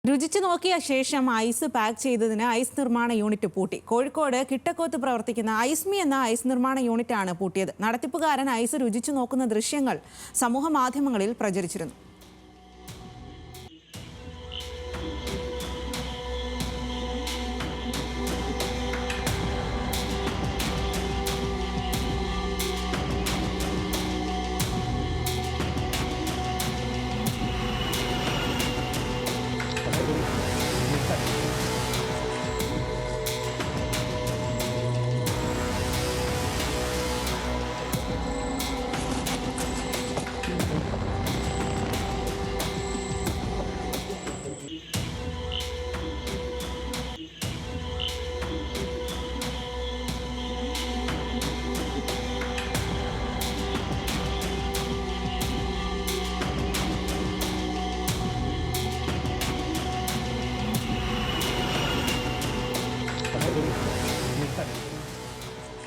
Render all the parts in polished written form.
രുചിച്ചു നോക്കിയ ശേഷം ice pack ചെയ്തതിന് ice നിർമ്മാണ യൂണിറ്റ് പൂട്ടി. കോഴിക്കോട് കിട്ടക്കോത്ത് പ്രവർത്തിക്കുന്ന ഐസ്മി എന്ന ഐസ് നിർമ്മാണ യൂണിറ്റാണ് പൂട്ടിയത്. നടത്തിപ്പുകാരൻ ഐസ് രുചിച്ചു നോക്കുന്ന ദൃശ്യങ്ങൾ സമൂഹ മാധ്യമങ്ങളിൽ പ്രചരിച്ചിരുന്നു.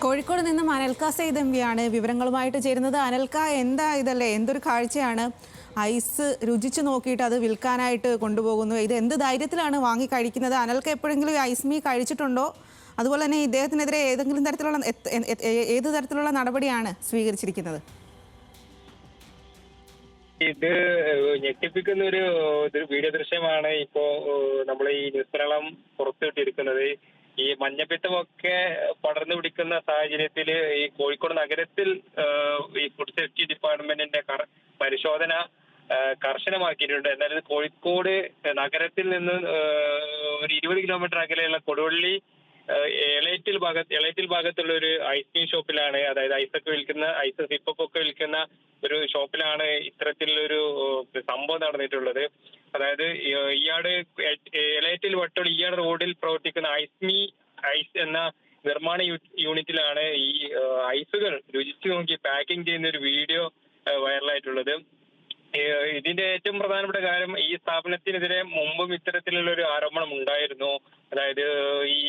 കോഴിക്കോട് നിന്നും അനൽക്ക സെയ്ദ് എംപിയാണ് വിവരങ്ങളുമായിട്ട് ചേരുന്നത്. അനൽക്ക, എന്താ ഇതല്ലേ, എന്തൊരു കാഴ്ചയാണ്! ഐസ് രുചിച്ചു നോക്കിയിട്ട് അത് വിൽക്കാനായിട്ട് കൊണ്ടുപോകുന്നു. ഇത് എന്ത് ധൈര്യത്തിലാണ് വാങ്ങി കഴിക്കുന്നത്? അനൽക്ക എപ്പോഴെങ്കിലും ഐസ്മി കഴിച്ചിട്ടുണ്ടോ? അതുപോലെ തന്നെ ഇദ്ദേഹത്തിനെതിരെ ഏത് തരത്തിലുള്ള നടപടിയാണ് സ്വീകരിച്ചിരിക്കുന്നത്? ഇത് ഞെട്ടിപ്പിക്കുന്ന ഒരു വീഡിയോ ദൃശ്യമാണ് ഇപ്പോ നമ്മൾ ഈ ന്യൂസ് മലയാളം പുറത്തുവിട്ടിരിക്കുന്നത്. ഈ മഞ്ഞപ്പിത്തമൊക്കെ പടർന്നു പിടിക്കുന്ന സാഹചര്യത്തിൽ ഈ കോഴിക്കോട് നഗരത്തിൽ ഈ ഫുഡ് സേഫ്റ്റി ഡിപ്പാർട്ട്മെന്റിന്റെ പരിശോധന കർശനമാക്കിയിട്ടുണ്ട്. എന്നാൽ കോഴിക്കോട് നഗരത്തിൽ നിന്ന് ഒരു 20 കിലോമീറ്റർ അകലെയുള്ള കൊടുവള്ളി എളേറ്റിൽ ഭാഗത്തുള്ള ഒരു ഐസ്ക്രീം ഷോപ്പിലാണ്, അതായത് ഐസൊക്കെ വിൽക്കുന്ന, ഐസ് സിപ്പൊക്കെ വിൽക്കുന്ന ഒരു ഷോപ്പിലാണ് ഇത്തരത്തിലൊരു സംഭവം നടന്നിട്ടുള്ളത്. അതായത് ഇയാട് എളേറ്റിൽ വട്ടോൾ ഇയാട് റോഡിൽ പ്രവർത്തിക്കുന്ന ഐസ് എന്ന നിർമ്മാണ യൂണിറ്റിലാണ് ഈ ഐസുകൾ രുചിച്ചു നോക്കി പാക്കിംഗ് ചെയ്യുന്ന ഒരു വീഡിയോ വൈറലായിട്ടുള്ളത്. ഇതിന്റെ ഏറ്റവും പ്രധാനപ്പെട്ട കാര്യം, ഈ സ്ഥാപനത്തിനെതിരെ മുമ്പും ഇത്തരത്തിലുള്ള ഒരു ആരോപണം ഉണ്ടായിരുന്നു. അതായത് ഈ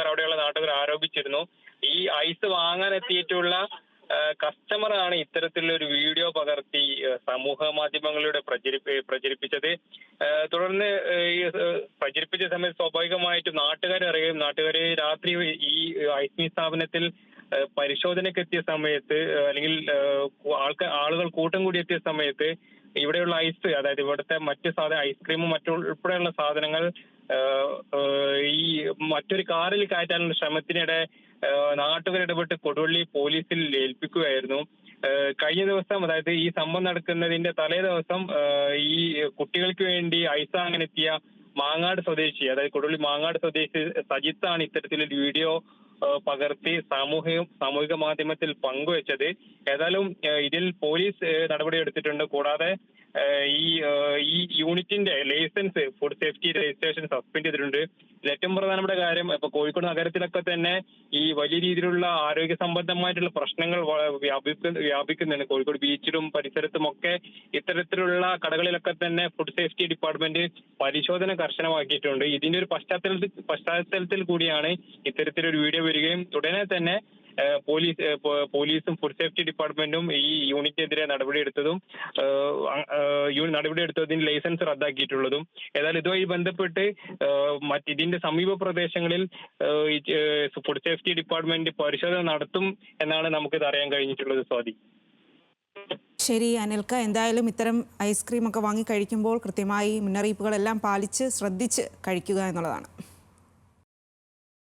അവിടെയുള്ള നാട്ടുകാർ ആരോപിച്ചിരുന്നു, ഈ ഐസ് വാങ്ങാൻ എത്തിയിട്ടുള്ള കസ്റ്റമറാണ് ഇത്തരത്തിലുള്ള ഒരു വീഡിയോ പകർത്തി സമൂഹ മാധ്യമങ്ങളിലൂടെ പ്രചരിപ്പിച്ചത്. തുടർന്ന് ഈ പ്രചരിപ്പിച്ച സമയത്ത് സ്വാഭാവികമായിട്ടും നാട്ടുകാർ അറിയുകയും നാട്ടുകാർ രാത്രി ഈ ഐസ്മി സ്ഥാപനത്തിൽ പരിശോധനയ്ക്ക് എത്തിയ സമയത്ത്, അല്ലെങ്കിൽ ആളുകൾ കൂട്ടം കൂടി എത്തിയ സമയത്ത് ഇവിടെയുള്ള ഐസ്, അതായത് ഇവിടുത്തെ മറ്റ് ഐസ്ക്രീമും ഉൾപ്പെടെയുള്ള സാധനങ്ങൾ ഈ മറ്റൊരു കാറിൽ കയറ്റാനുള്ള ശ്രമത്തിനിടെ നാട്ടുകാർ ഇടപെട്ട് കൊടുവള്ളി പോലീസിൽ ഏൽപ്പിക്കുകയായിരുന്നു. കഴിഞ്ഞ ദിവസം, അതായത് ഈ സംഭവം നടക്കുന്നതിന്റെ തലേ ദിവസം, ഈ കുട്ടികൾക്ക് വേണ്ടി ഐസ് വാങ്ങാനെത്തിയ മാങ്ങാട് സ്വദേശി, അതായത് കൊടുവള്ളി മാങ്ങാട് സ്വദേശി സജിത്താണ് ഇത്തരത്തിലൊരു വീഡിയോ പകർത്തി സാമൂഹിക മാധ്യമത്തിൽ പങ്കുവച്ചത്. ഏതായാലും ഇതിൽ പോലീസ് നടപടിയെടുത്തിട്ടുണ്ട്. കൂടാതെ ഈ യൂണിറ്റിന്റെ licence, food safety registration suspend ചെയ്തിട്ടുണ്ട്. ഇതിൽ ഏറ്റവും പ്രധാനപ്പെട്ട കാര്യം, ഇപ്പൊ കോഴിക്കോട് നഗരത്തിലൊക്കെ തന്നെ ഈ വലിയ രീതിയിലുള്ള ആരോഗ്യ സംബന്ധമായിട്ടുള്ള പ്രശ്നങ്ങൾ വ്യാപിക്കുന്നുണ്ട്. കോഴിക്കോട് ബീച്ചിലും പരിസരത്തും ഒക്കെ ഇത്തരത്തിലുള്ള കടകളിലൊക്കെ തന്നെ ഫുഡ് സേഫ്റ്റി ഡിപ്പാർട്ട്മെന്റ് പരിശോധന കർശനമാക്കിയിട്ടുണ്ട്. ഇതിന്റെ ഒരു പശ്ചാത്തലത്തിൽ കൂടിയാണ് ഇത്തരത്തിലൊരു വീഡിയോ വരികയും ഉടനെ തന്നെ പോലീസും ഫുഡ് സേഫ്റ്റി ഡിപ്പാർട്ട്മെന്റും ഈ യൂണിറ്റിനെതിരെ നടപടിയെടുത്തതിന് ലൈസൻസ് റദ്ദാക്കിയിട്ടുള്ളതും. ഏതായാലും ഇതുമായി ബന്ധപ്പെട്ട് ഇതിന്റെ സമീപ പ്രദേശങ്ങളിൽ ഫുഡ് സേഫ്റ്റി ഡിപ്പാർട്ട്മെന്റ് പരിശോധന നടത്തും എന്നാണ് നമുക്കിത് അറിയാൻ കഴിഞ്ഞിട്ടുള്ളത്. സ്വാതി. ശരി അനിൽക്ക, എന്തായാലും ഇത്തരം ഐസ്ക്രീം ഒക്കെ വാങ്ങി കഴിക്കുമ്പോൾ കൃത്യമായി മുന്നറിയിപ്പുകളെല്ലാം പാലിച്ച് ശ്രദ്ധിച്ച് കഴിക്കുക എന്നുള്ളതാണ്.